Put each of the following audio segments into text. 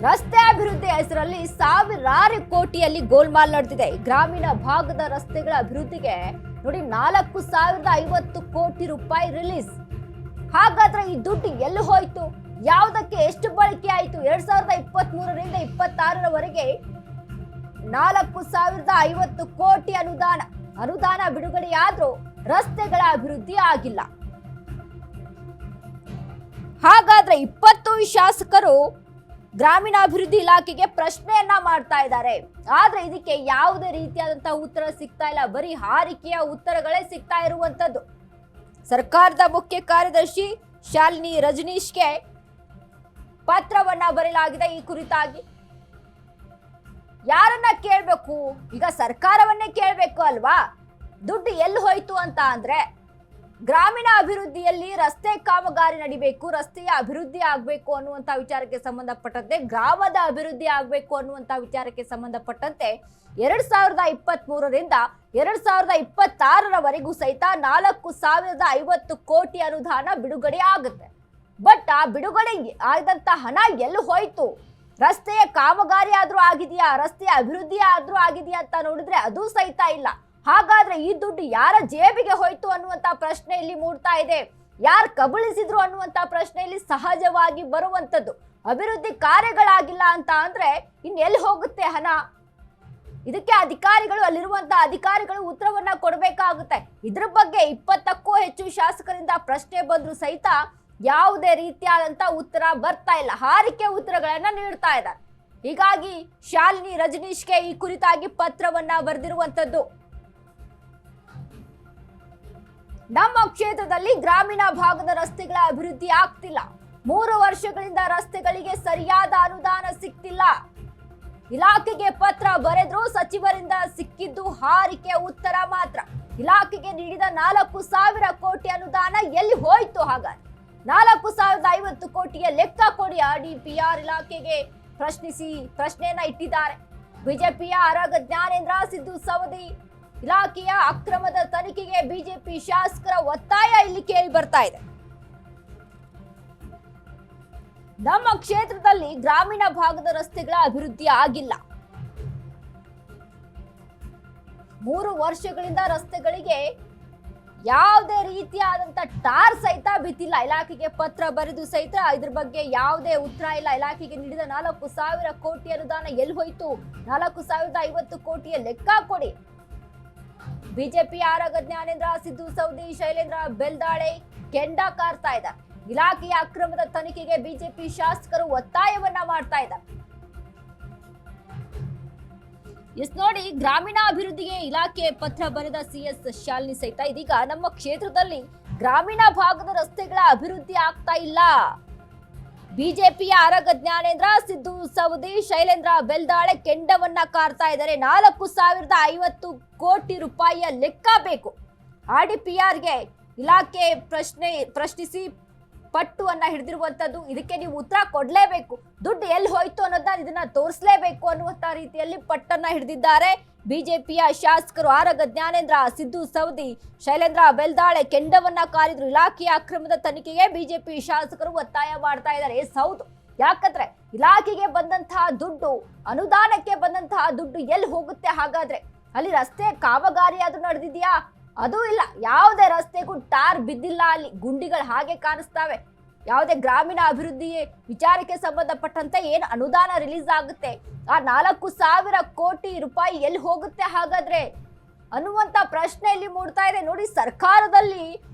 ರಸ್ತೆ ಅಭಿವೃದ್ಧಿ ಹೆಸರಲ್ಲಿ ಸಾವಿರಾರು ಕೋಟಿಯಲ್ಲಿ ಗೋಲ್ಮಾಲ್ ನಡೆದಿದೆ. ಗ್ರಾಮೀಣ ಭಾಗದ ರಸ್ತೆಗಳ ಅಭಿವೃದ್ಧಿಗೆ ನೋಡಿ 4,050 ಕೋಟಿ ರೂಪಾಯಿ ರಿಲೀಸ್. ಹಾಗಾದ್ರೆ ಈ ದುಡ್ಡು ಎಲ್ಲಿ ಹೋಯ್ತು, ಯಾವುದಕ್ಕೆ ಎಷ್ಟು ಬಳಕೆ ಆಯಿತು? 2023ರಿಂದ 26ರವರೆಗೆ 4,050 ಕೋಟಿ ಅನುದಾನ ಬಿಡುಗಡೆಯಾದ್ರೂ ರಸ್ತೆಗಳ ಅಭಿವೃದ್ಧಿ ಆಗಿಲ್ಲ. ಹಾಗಾದ್ರೆ 20 ಶಾಸಕರು ಗ್ರಾಮೀಣಾಭಿವೃದ್ಧಿ ಇಲಾಖೆಗೆ ಪ್ರಶ್ನೆಯನ್ನ ಮಾಡ್ತಾ ಇದ್ದಾರೆ. ಆದ್ರೆ ಇದಕ್ಕೆ ಯಾವುದೇ ರೀತಿಯಾದಂತಹ ಉತ್ತರ ಸಿಗ್ತಾ ಇಲ್ಲ. ಬರೀ ಹಾರಿಕೆಯ ಉತ್ತರಗಳೇ ಸಿಗ್ತಾ ಇರುವಂತದ್ದು. ಸರ್ಕಾರದ ಮುಖ್ಯ ಕಾರ್ಯದರ್ಶಿ ಶಾಲಿನಿ ರಜನೀಶ್ಗೆ ಪತ್ರವನ್ನ ಬರೆಯಲಾಗಿದೆ. ಈ ಕುರಿತಾಗಿ ಯಾರನ್ನ ಕೇಳಬೇಕು? ಈಗ ಸರ್ಕಾರವನ್ನೇ ಕೇಳಬೇಕು ಅಲ್ವಾ? ದುಡ್ಡು ಎಲ್ಲಿ ಹೋಯ್ತು ಅಂತ ಅಂದ್ರೆ, ಗ್ರಾಮೀಣ ಅಭಿವೃದ್ಧಿಯಲ್ಲಿ ರಸ್ತೆ ಕಾಮಗಾರಿ ನಡಿಬೇಕು, ರಸ್ತೆಯ ಅಭಿವೃದ್ಧಿ ಆಗಬೇಕು ಅನ್ನುವಂಥ ವಿಚಾರಕ್ಕೆ ಸಂಬಂಧಪಟ್ಟಂತೆ, ಗ್ರಾಮದ ಅಭಿವೃದ್ಧಿ ಆಗಬೇಕು ಅನ್ನುವಂಥ ವಿಚಾರಕ್ಕೆ ಸಂಬಂಧಪಟ್ಟಂತೆ 2023ರಿಂದ 2026ರವರೆಗೂ ಸಹಿತ 4,050 ಕೋಟಿ ಅನುದಾನ ಬಿಡುಗಡೆ ಆಗುತ್ತೆ. ಬಟ್ ಆ ಬಿಡುಗಡೆ ಆದಂತ ಹಣ ಎಲ್ಲಿ ಹೋಯ್ತು? ರಸ್ತೆಯ ಕಾಮಗಾರಿ ಆದ್ರೂ ಆಗಿದೆಯಾ, ರಸ್ತೆಯ ಅಭಿವೃದ್ಧಿ ಆದ್ರೂ ಆಗಿದೆಯಾ ಅಂತ ನೋಡಿದ್ರೆ ಅದು ಸಹಿತ ಇಲ್ಲ. ಹಾಗಾದ್ರೆ ಈ ದುಡ್ಡು ಯಾರ ಜೇಬಿಗೆ ಹೋಯ್ತು ಅನ್ನುವಂತ ಪ್ರಶ್ನೆ ಇಲ್ಲಿ ಮೂಡ್ತಾ ಇದೆ. ಯಾರು ಕಬಳಿಸಿದ್ರು ಅನ್ನುವಂತ ಪ್ರಶ್ನೆ ಇಲ್ಲಿ ಸಹಜವಾಗಿ ಬರುವಂತದ್ದು. ಅಭಿವೃದ್ಧಿ ಕಾರ್ಯಗಳಾಗಿಲ್ಲ ಅಂತ ಅಂದ್ರೆ ಇನ್ನೆಲ್ಲಿ ಹೋಗುತ್ತೆ ಹಣ? ಇದಕ್ಕೆ ಅಧಿಕಾರಿಗಳು, ಅಲ್ಲಿರುವಂತಹ ಅಧಿಕಾರಿಗಳು ಉತ್ತರವನ್ನ ಕೊಡಬೇಕಾಗುತ್ತೆ. ಇದ್ರ ಬಗ್ಗೆ 20ಕ್ಕೂ ಹೆಚ್ಚು ಶಾಸಕರಿಂದ ಪ್ರಶ್ನೆ ಬಂದ್ರು ಸಹಿತ ಯಾವುದೇ ರೀತಿಯಾದಂತ ಉತ್ತರ ಬರ್ತಾ ಇಲ್ಲ. ಹಾರಿಕೆ ಉತ್ತರಗಳನ್ನ ನೀಡ್ತಾ ಇದ್ದಾರೆ. ಹೀಗಾಗಿ ಶಾಲಿನಿ ರಜನೀಶ್ಗೆ ಈ ಕುರಿತಾಗಿ ಪತ್ರವನ್ನ ಬರೆದಿರುವಂತದ್ದು. ನಮ್ಮ ಕ್ಷೇತ್ರದಲ್ಲಿ ಗ್ರಾಮೀಣ ಭಾಗದ ರಸ್ತೆಗಳ ಅಭಿವೃದ್ಧಿ ಆಗ್ತಿಲ್ಲ. 3 ವರ್ಷಗಳಿಂದ ರಸ್ತೆಗಳಿಗೆ ಸರಿಯಾದ ಅನುದಾನ ಸಿಗ್ತಿಲ್ಲ. ಇಲಾಖೆಗೆ ಪತ್ರ ಬರೆದ್ರು ಸಚಿವರಿಂದ ಸಿಕ್ಕಿದ್ದು ಹಾರಿಕೆ ಉತ್ತರ ಮಾತ್ರ. ಇಲಾಖೆಗೆ ನೀಡಿದ 4,000 ಕೋಟಿ ಅನುದಾನ ಎಲ್ಲಿ ಹೋಯ್ತು? ಹಾಗಾದ್ರೆ 4,050 ಕೋಟಿಯ ಲೆಕ್ಕ ಕೊಡಿ. ಡಿಪಿಆರ್ ಇಲಾಖೆಗೆ ಪ್ರಶ್ನೆಯನ್ನ ಇಟ್ಟಿದ್ದಾರೆ. ಬಿಜೆಪಿಯ ಆರಗ ಜ್ಞಾನೇಂದ್ರ ಸಿದ್ದು ಸವದಿ ಇಲಾಖೆಯ ಅಕ್ರಮದ ತನಿಖೆಗೆ ಬಿಜೆಪಿ ಶಾಸಕರ ಒತ್ತಾಯ ಇಲ್ಲಿ ಕೇಳಿ ಬರ್ತಾ ಇದೆ. ನಮ್ಮ ಕ್ಷೇತ್ರದಲ್ಲಿ ಗ್ರಾಮೀಣ ಭಾಗದ ರಸ್ತೆಗಳ ಅಭಿವೃದ್ಧಿ ಆಗಿಲ್ಲ. 3 ವರ್ಷಗಳಿಂದ ರಸ್ತೆಗಳಿಗೆ ಯಾವುದೇ ರೀತಿಯಾದಂತ ಟಾರ್ ಸಹಿತ ಬಿತ್ತಿಲ್ಲ. ಇಲಾಖೆಗೆ ಪತ್ರ ಬರೆದು ಸಹಿತ ಇದ್ರ ಬಗ್ಗೆ ಯಾವುದೇ ಉತ್ತರ ಇಲ್ಲ. ಇಲಾಖೆಗೆ ನೀಡಿದ 4,000 ಕೋಟಿ ಅನುದಾನ ಎಲ್ಲಿ ಹೋಯ್ತು? 4,050 ಕೋಟಿಯ ಲೆಕ್ಕ ಕೊಡಿ. ಬಿಜೆಪಿ ಆರಗ ಜ್ಞಾನೇಂದ್ರ ಸಿದ್ದು ಸವದಿ, ಶೈಲೇಂದ್ರ ಬೆಲ್ದಾಳೆ ಕೆಂಡ ಕಾರ್ತಾ ಇದ್ದಾರೆ. ಇಲಾಖೆಯ ಅಕ್ರಮದ ತನಿಖೆಗೆ ಬಿಜೆಪಿ ಶಾಸಕರು ಒತ್ತಾಯವನ್ನ ಮಾಡ್ತಾ ಇದ್ದಾರೆ. ಎಸ್ ನೋಡಿ, ಗ್ರಾಮೀಣಾಭಿವೃದ್ಧಿಗೆ ಇಲಾಖೆ ಪತ್ರ ಬರೆದ ಸಿಎಸ್ ಶಾಲಿನಿ ಸಹಿತ ಇದೀಗ ನಮ್ಮ ಕ್ಷೇತ್ರದಲ್ಲಿ ಗ್ರಾಮೀಣ ಭಾಗದ ರಸ್ತೆಗಳ ಅಭಿವೃದ್ಧಿ ಆಗ್ತಾ ಇಲ್ಲ. ಬಿಜೆಪಿಯ ಆರಗ ಜ್ಞಾನೇಂದ್ರ ಸಿದ್ದು ಸವದಿ, ಶೈಲೇಂದ್ರ ಬೆಲ್ದಾಳೆ ಕೆಂಡವನ್ನ ಕಾರ್ತಾ ಇದ್ದಾರೆ. 4,050 ಕೋಟಿ ರೂಪಾಯಿಯ ಲೆಕ್ಕ ಬೇಕು. ಆರ್ಡಿಪಿಆರ್ಗೆ ಇಲಾಖೆ ಪ್ರಶ್ನಿಸಿ ಪಟ್ಟುವನ್ನ ಹಿಡಿದಿರುವಂತದ್ದು. ಇದಕ್ಕೆ ನೀವು ಉತ್ತರ ಕೊಡ್ಲೇಬೇಕು. ದುಡ್ಡು ಎಲ್ಲಿ ಹೋಯ್ತು ಅನ್ನೋದನ್ನ ಇದನ್ನ ತೋರಿಸಲೇಬೇಕು ಅನ್ನುವಂತ ರೀತಿಯಲ್ಲಿ ಪಟ್ಟನ್ನ ಹಿಡಿದಿದ್ದಾರೆ ಬಿಜೆಪಿಯ ಶಾಸಕರು. ಆರಗ ಜ್ಞಾನೇಂದ್ರ ಸಿದ್ದು ಸವದಿ, ಶೈಲೇಂದ್ರ ಬೆಲ್ದಾಳೆ ಕೆಂಡವನ್ನ ಕಾರಿದ್ರು. ಇಲಾಖೆಯ ಅಕ್ರಮದ ತನಿಖೆಗೆ ಬಿಜೆಪಿ ಶಾಸಕರು ಒತ್ತಾಯ ಮಾಡ್ತಾ ಇದ್ದಾರೆ. ಹೌದು, ಯಾಕಂದ್ರೆ ಇಲಾಖೆಗೆ ಬಂದಂತಹ ದುಡ್ಡು, ಅನುದಾನಕ್ಕೆ ಬಂದಂತಹ ದುಡ್ಡು ಎಲ್ಲಿ ಹೋಗುತ್ತೆ? ಹಾಗಾದ್ರೆ ಅಲ್ಲಿ ರಸ್ತೆ ಕಾಮಗಾರಿ ಆದ್ರೂ ನಡೆದಿದ್ಯಾ? ಅದೂ ಇಲ್ಲ. ಯಾವುದೇ ರಸ್ತೆಗೂ ಟಾರ್ ಬಿದ್ದಿಲ್ಲ. ಅಲ್ಲಿ ಗುಂಡಿಗಳು ಹಾಗೆ ಕಾಣಿಸ್ತವೆ. ಯಾವುದೇ ಗ್ರಾಮೀಣ ಅಭಿವೃದ್ಧಿ ವಿಚಾರಕ್ಕೆ ಸಂಬಂಧಪಟ್ಟಂತೆ ಏನು ಅನುದಾನ ರಿಲೀಸ್ ಆಗುತ್ತೆ, ಆ 4,000 ಕೋಟಿ ರೂಪಾಯಿ ಎಲ್ಲಿ ಹೋಗುತ್ತೆ ಹಾಗಾದ್ರೆ ಅನ್ನುವಂತ ಪ್ರಶ್ನೆ ಇಲ್ಲಿ ಮೂಡ್ತಾ ಇದೆ. ನೋಡಿ, ಸರ್ಕಾರದಲ್ಲಿ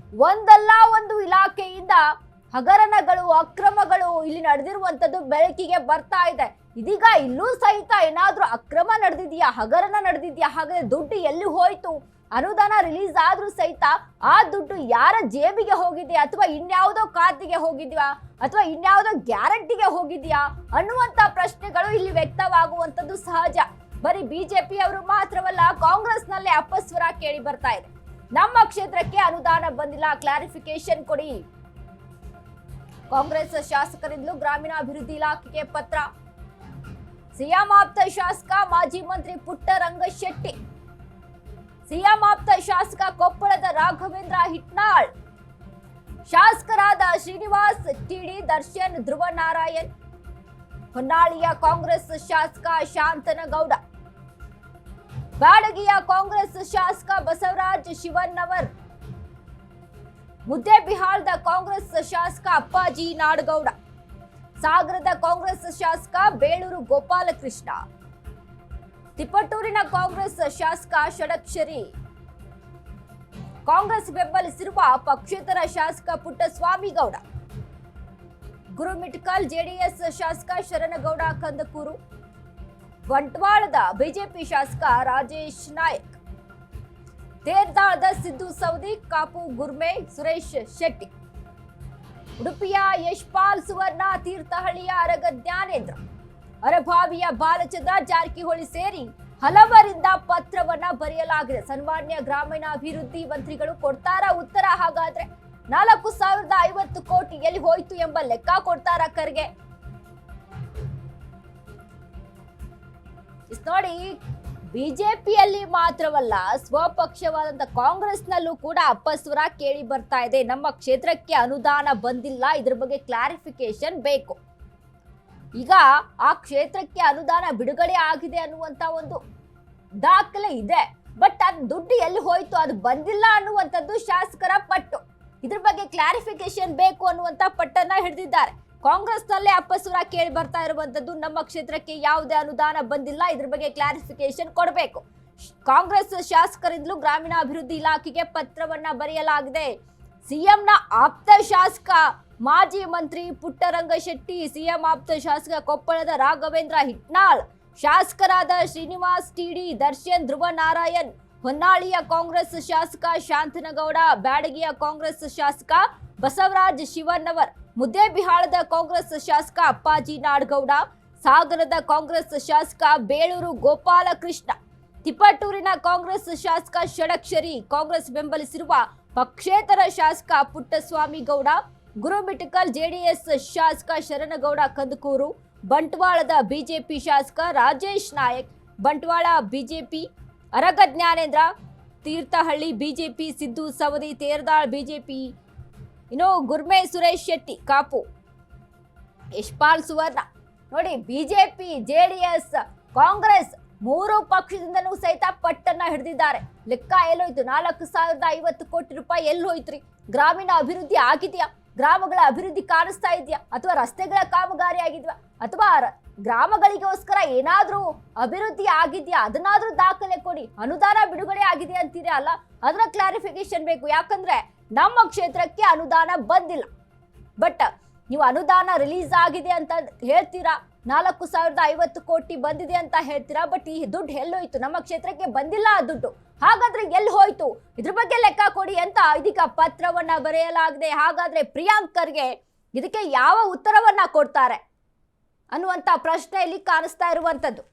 ಒಂದಲ್ಲ ಒಂದು ಇಲಾಖೆಯಿಂದ ಹಗರಣಗಳು, ಅಕ್ರಮಗಳು ಇಲ್ಲಿ ನಡೆದಿರುವಂತದ್ದು ಬೆಳಕಿಗೆ ಬರ್ತಾ ಇದೆ. ಇದೀಗ ಇಲ್ಲೂ ಸಹಿತ ಏನಾದ್ರೂ ಅಕ್ರಮ ನಡೆದಿದ್ಯಾ, ಹಗರಣ ನಡೆದಿದ್ಯಾ? ಹಾಗಾದ್ರೆ ದುಡ್ಡು ಎಲ್ಲಿ ಹೋಯ್ತು? ಅನುದಾನ ರಿಲೀಸ್ ಆದ್ರೂ ಸಹಿತ ಆ ದುಡ್ಡು ಯಾರ ಜೇಬಿಗೆ ಹೋಗಿದೆ, ಅಥವಾ ಇನ್ಯಾವುದೋ ಖಾತೆಗೆ ಹೋಗಿದ್ಯಾ, ಅಥವಾ ಇನ್ಯಾವುದೋ ಗ್ಯಾರಂಟಿಗೆ ಹೋಗಿದ್ಯಾ ಅನ್ನುವಂತ ಪ್ರಶ್ನೆಗಳು ಇಲ್ಲಿ ವ್ಯಕ್ತವಾಗುವಂತದ್ದು ಸಹಜ. ಬರೀ ಬಿಜೆಪಿ ಅವರು ಮಾತ್ರವಲ್ಲ, ಕಾಂಗ್ರೆಸ್ನಲ್ಲೇ ಅಪಸ್ವರ ಕೇಳಿ ಬರ್ತಾ ಇದೆ. ನಮ್ಮ ಕ್ಷೇತ್ರಕ್ಕೆ ಅನುದಾನ ಬಂದಿಲ್ಲ, ಕ್ಲಾರಿಫಿಕೇಶನ್ ಕೊಡಿ. ಕಾಂಗ್ರೆಸ್ ಶಾಸಕರಿಂದಲೂ ಗ್ರಾಮೀಣಾಭಿವೃದ್ಧಿ ಇಲಾಖೆಗೆ ಪತ್ರ. ಸಿಎಂ ಆಪ್ತ ಶಾಸಕ ಮಾಜಿ ಮಂತ್ರಿ ಪುಟ್ಟರಂಗಶೆಟ್ಟಿ, ಸಿಎಂ ಆಪ್ತ ಶಾಸಕ ಕೊಪ್ಪಳದ ರಾಘವೇಂದ್ರ ಹಿಟ್ನಾಳ್, ಶಾಸಕರಾದ ಶ್ರೀನಿವಾಸ್ ಟಿಡಿ, ದರ್ಶನ್, ಧ್ರುವ ನಾರಾಯಣ್, ಹೊನ್ನಾಳಿಯ ಕಾಂಗ್ರೆಸ್ ಶಾಸಕ ಶಾಂತನಗೌಡ, ಬ್ಯಾಡಗಿಯ ಕಾಂಗ್ರೆಸ್ ಶಾಸಕ ಬಸವರಾಜ್ ಶಿವಣ್ಣವರ್, ಮುದ್ದೇಬಿಹಾಳದ ಕಾಂಗ್ರೆಸ್ ಶಾಸಕ ಅಪ್ಪಾಜಿ ನಾಡಗೌಡ, ಸಾಗರದ ಕಾಂಗ್ರೆಸ್ ಶಾಸಕ ಬೇಳೂರು ಗೋಪಾಲಕೃಷ್ಣ, ತಿಪಟೂರಿನ ಕಾಂಗ್ರೆಸ್ ಶಾಸಕ ಷಡಕ್ಷರಿ, ಕಾಂಗ್ರೆಸ್ ಬೆಂಬಲಿಸಿರುವ ಪಕ್ಷೇತರ ಶಾಸಕ ಪುಟ್ಟಸ್ವಾಮಿಗೌಡ, ಗುರುಮಿಟ್ಕಲ್ ಜೆಡಿಎಸ್ ಶಾಸಕ ಶರಣಗೌಡ ಕಂದಕೂರು, ಬಂಟ್ವಾಳದ ಬಿಜೆಪಿ ಶಾಸಕ ರಾಜೇಶ್ ನಾಯಕ್, ತೇರ್ದಾಳದ ಸಿದ್ದು ಸೌದಿ, ಕಾಪು ಗುರ್ಮೆ ಸುರೇಶ್ ಶೆಟ್ಟಿ, ಉಡುಪಿಯ ಯಶ್ಪಾಲ್ ಸುವರ್ಣ, ತೀರ್ಥಹಳ್ಳಿಯ ಅರಗ ಜ್ಞಾನೇಂದ್ರ, ಅರಭಾವಿಯ ಬಾಲಚಂದ್ರ ಜಾರಕಿಹೊಳಿ ಸೇರಿ ಹಲವರಿಂದ ಪತ್ರವನ್ನ ಬರೆಯಲಾಗಿದೆ. ಸನ್ಮಾನ್ಯ ಗ್ರಾಮೀಣಾಭಿವೃದ್ಧಿ ಮಂತ್ರಿಗಳು ಕೊಡ್ತಾರ ಉತ್ತರ? ಹಾಗಾದ್ರೆ 4,050 ಕೋಟಿ ಎಲ್ಲಿ ಹೋಯ್ತು ಎಂಬ ಲೆಕ್ಕ ಕೊಡ್ತಾರ ಖರ್ಗೆ? ನೋಡಿ, ಬಿಜೆಪಿಯಲ್ಲಿ ಮಾತ್ರವಲ್ಲ, ಸ್ವಪಕ್ಷವಾದಂತ ಕಾಂಗ್ರೆಸ್ನಲ್ಲೂ ಕೂಡ ಅಪಸ್ವರ ಕೇಳಿ ಬರ್ತಾ ಇದೆ. ನಮ್ಮ ಕ್ಷೇತ್ರಕ್ಕೆ ಅನುದಾನ ಬಂದಿಲ್ಲ, ಇದ್ರ ಬಗ್ಗೆ ಕ್ಲಾರಿಫಿಕೇಶನ್ ಬೇಕು. ಈಗ ಆ ಕ್ಷೇತ್ರಕ್ಕೆ ಅನುದಾನ ಬಿಡುಗಡೆ ಆಗಿದೆ ಅನ್ನುವಂತ ಒಂದು ದಾಖಲೆ ಇದೆ, ಬಟ್ ಅದು ದುಡ್ಡು ಎಲ್ಲಿ ಹೋಯ್ತು, ಅದು ಬಂದಿಲ್ಲ ಅನ್ನುವಂಥದ್ದು ಶಾಸಕರ ಪಟ್ಟು. ಇದ್ರ ಬಗ್ಗೆ ಕ್ಲಾರಿಫಿಕೇಶನ್ ಬೇಕು ಅನ್ನುವಂತ ಪಟ್ಟನ್ನ ಹಿಡಿದಿದ್ದಾರೆ. ಕಾಂಗ್ರೆಸ್ನಲ್ಲೇ ಅಪಸ್ವರ ಕೇಳಿ ಬರ್ತಾ ಇರುವಂತದ್ದು, ನಮ್ಮ ಕ್ಷೇತ್ರಕ್ಕೆ ಯಾವುದೇ ಅನುದಾನ ಬಂದಿಲ್ಲ, ಇದ್ರ ಬಗ್ಗೆ ಕ್ಲಾರಿಫಿಕೇಶನ್ ಕೊಡಬೇಕು. ಕಾಂಗ್ರೆಸ್ ಶಾಸಕರಿಂದಲೂ ಗ್ರಾಮೀಣಾಭಿವೃದ್ಧಿ ಇಲಾಖೆಗೆ ಪತ್ರವನ್ನ ಬರೆಯಲಾಗಿದೆ. ಸಿಎಂನ ಆಪ್ತ ಶಾಸಕ ಮಾಜಿ ಮಂತ್ರಿ ಪುಟ್ಟರಂಗಶೆಟ್ಟಿ, ಸಿಎಂ ಆಪ್ತ ಶಾಸಕ ಕೊಪ್ಪಳದ ರಾಘವೇಂದ್ರ ಹಿಟ್ನಾಳ್, ಶಾಸಕರಾದ ಶ್ರೀನಿವಾಸ್ ಟಿಡಿ, ದರ್ಶನ್, ಧ್ರುವ ನಾರಾಯಣ್, ಹೊನ್ನಾಳಿಯ ಕಾಂಗ್ರೆಸ್ ಶಾಸಕ ಶಾಂತನಗೌಡ, ಬ್ಯಾಡಗಿಯ ಕಾಂಗ್ರೆಸ್ ಶಾಸಕ ಬಸವರಾಜ್ ಶಿವಣ್ಣವರ್, ಮುದ್ದೇಬಿಹಾಳದ ಕಾಂಗ್ರೆಸ್ ಶಾಸಕ ಅಪ್ಪಾಜಿ ನಾಡಗೌಡ, ಸಾಗರದ ಕಾಂಗ್ರೆಸ್ ಶಾಸಕ ಬೇಳೂರು ಗೋಪಾಲಕೃಷ್ಣ, ತಿಪಟೂರಿನ ಕಾಂಗ್ರೆಸ್ ಶಾಸಕ ಷಡಕ್ಷರಿ, ಕಾಂಗ್ರೆಸ್ ಬೆಂಬಲಿಸಿರುವ ಪಕ್ಷೇತರ ಶಾಸಕ ಪುಟ್ಟಸ್ವಾಮಿಗೌಡ, ಗುರುಮಿಟ್ಕಲ್ ಜೆಡಿಎಸ್ ಶಾಸಕ ಶರಣಗೌಡ ಕಂದಕೂರು, ಬಂಟ್ವಾಳದ ಬಿಜೆಪಿ ಶಾಸಕ Rajesh Naik, Bantwal BJP Araga Jnanendra, Thirthahalli BJP Siddu Savadi, Teradal BJP Gurme Suresh Shetty, Kapu Yashpal Suvarna. ನೋಡಿ, ಬಿಜೆಪಿ, ಜೆಡಿಎಸ್, ಕಾಂಗ್ರೆಸ್ ಮೂರು ಪಕ್ಷದಿಂದನೂ ಸಹಿತ ಪಟ್ಟನ್ನ ಹಿಡಿದಿದ್ದಾರೆ. ಲೆಕ್ಕ ಎಲ್ಲೋಯ್ತು? 4,050 ಕೋಟಿ ರೂಪಾಯಿ ಎಲ್ಲಿ ಹೋಯ್ತ್ರಿ? ಗ್ರಾಮೀಣ ಅಭಿವೃದ್ಧಿ ಆಗಿದೆಯಾ? ಗ್ರಾಮಗಳ ಅಭಿವೃದ್ಧಿ ಕಾಣಿಸ್ತಾ ಇದೆಯಾ? ಅಥವಾ ರಸ್ತೆಗಳ ಕಾಮಗಾರಿ ಆಗಿದ್ವಾ? ಅಥವಾ ಗ್ರಾಮಗಳಿಗೋಸ್ಕರ ಏನಾದ್ರೂ ಅಭಿವೃದ್ಧಿ ಆಗಿದೆಯಾ? ಅದನ್ನಾದ್ರೂ ದಾಖಲೆ ಕೊಡಿ. ಅನುದಾನ ಬಿಡುಗಡೆ ಆಗಿದೆ ಅಂತೀರಾ ಅಲ್ಲ, ಅದರ ಕ್ಲಾರಿಫಿಕೇಶನ್ ಬೇಕು. ಯಾಕಂದ್ರೆ ನಮ್ಮ ಕ್ಷೇತ್ರಕ್ಕೆ ಅನುದಾನ ಬಂದಿಲ್ಲ, ಬಟ್ ನೀವು ಅನುದಾನ ರಿಲೀಸ್ ಆಗಿದೆ ಅಂತ ಹೇಳ್ತೀರಾ, 4,050 ಕೋಟಿ ಬಂದಿದೆ ಅಂತ ಹೇಳ್ತೀರಾ, ಬಟ್ ಈ ದುಡ್ಡು ಎಲ್ಲೋಯ್ತು? ನಮ್ಮ ಕ್ಷೇತ್ರಕ್ಕೆ ಬಂದಿಲ್ಲ ಆ ದುಡ್ಡು, ಹಾಗಾದ್ರೆ ಎಲ್ಲಿ ಹೋಯ್ತು? ಇದ್ರ ಬಗ್ಗೆ ಲೆಕ್ಕ ಕೊಡಿ ಅಂತ ಇದೀಗ ಪತ್ರವನ್ನ ಬರೆಯಲಾಗಿದೆ. ಹಾಗಾದ್ರೆ ಪ್ರಿಯಾಂಕ್ ಖರ್ಗೆ ಇದಕ್ಕೆ ಯಾವ ಉತ್ತರವನ್ನ ಕೊಡ್ತಾರೆ ಅನ್ನುವಂತ ಪ್ರಶ್ನೆ ಇಲ್ಲಿ ಕಾಣಿಸ್ತಾ ಇರುವಂತದ್ದು.